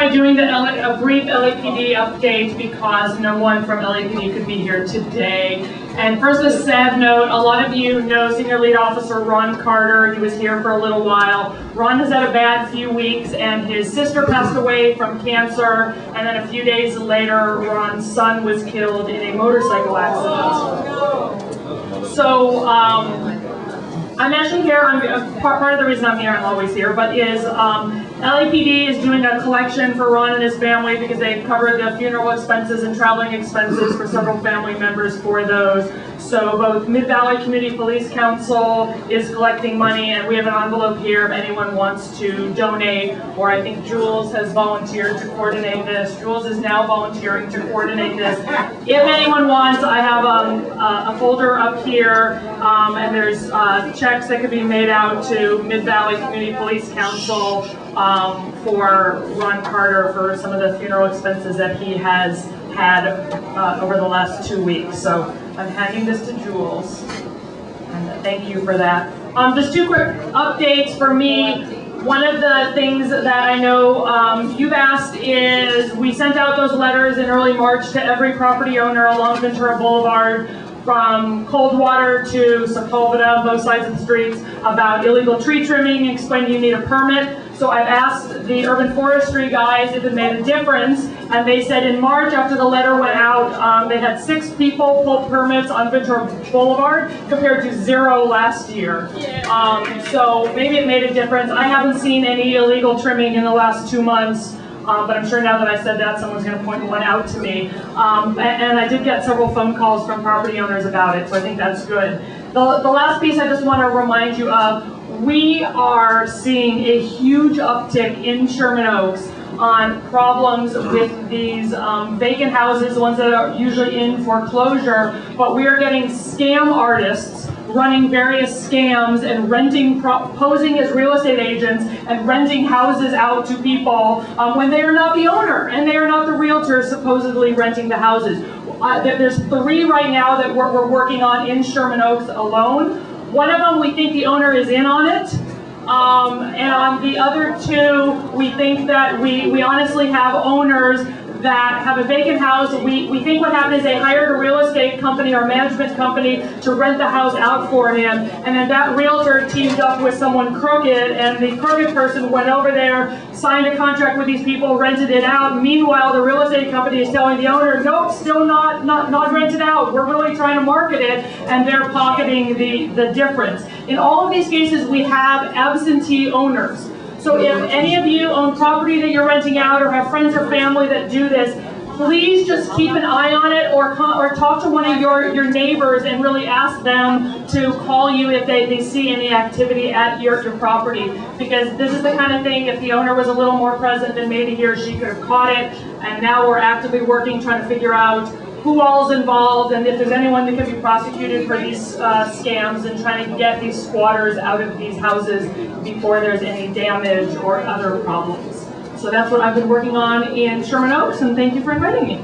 by doing a brief LAPD update because no one from LAPD could be here today. And first, a sad note, a lot of you know Senior Lead Officer Ron Carter. He was here for a little while. Ron has had a bad few weeks, and his sister passed away from cancer, and then a few days later, Ron's son was killed in a motorcycle accident. So, I'm actually here, part of the reason I'm here, I'm always here, but is LAPD is doing a collection for Ron and his family because they've covered the funeral expenses and traveling expenses for several family members for those. So both Mid-Valley Community Police Council is collecting money, and we have an envelope here if anyone wants to donate, or I think Jules has volunteered to coordinate this. Jules is now volunteering to coordinate this. If anyone wants, I have a folder up here, and there's checks that could be made out to Mid-Valley Community Police Council for Ron Carter for some of the funeral expenses that he has had over the last 2 weeks. So I'm handing this to Jules, and thank you for that. Just 2 quick updates for me. One of the things that I know you've asked is we sent out those letters in early March to every property owner along Ventura Boulevard, from Coldwater to Sepulveda, both sides of the streets, about illegal tree trimming, explaining you need a permit. So I've asked the urban forestry guys if it made a difference, and they said in March, after the letter went out, they had 6 people pull permits on Ventura Boulevard compared to 0 last year. So maybe it made a difference. I haven't seen any illegal trimming in the last 2 months. But I'm sure now that I said that, someone's going to point one out to me. And I did get several phone calls from property owners about it, so I think that's good. The last piece I just want to remind you of, we are seeing a huge uptick in Sherman Oaks on problems with these vacant houses, the ones that are usually in foreclosure, but we are getting scam artists running various scams and renting, posing as real estate agents and renting houses out to people when they are not the owner and they are not the realtor supposedly renting the houses. There's 3 right now that we're working on in Sherman Oaks alone. One of them, we think the owner is in on it. And on the other 2, we think that we honestly have owners that have a vacant house. We think what happened is they hired a real estate company or management company to rent the house out for him, and then that realtor teamed up with someone crooked, and the crooked person went over there, signed a contract with these people, rented it out. Meanwhile, the real estate company is telling the owner, nope, still not rented out. We're really trying to market it, and they're pocketing the difference. In all of these cases, we have absentee owners. So if any of you own property that you're renting out or have friends or family that do this, please just keep an eye on it, or talk to one of your neighbors and really ask them to call you if they see any activity at your property. Because this is the kind of thing, if the owner was a little more present, then maybe he or she could have caught it. And now we're actively working, trying to figure out who all is involved and if there's anyone that can be prosecuted for these scams, and trying to get these squatters out of these houses before there's any damage or other problems. So that's what I've been working on in Sherman Oaks, and thank you for inviting me.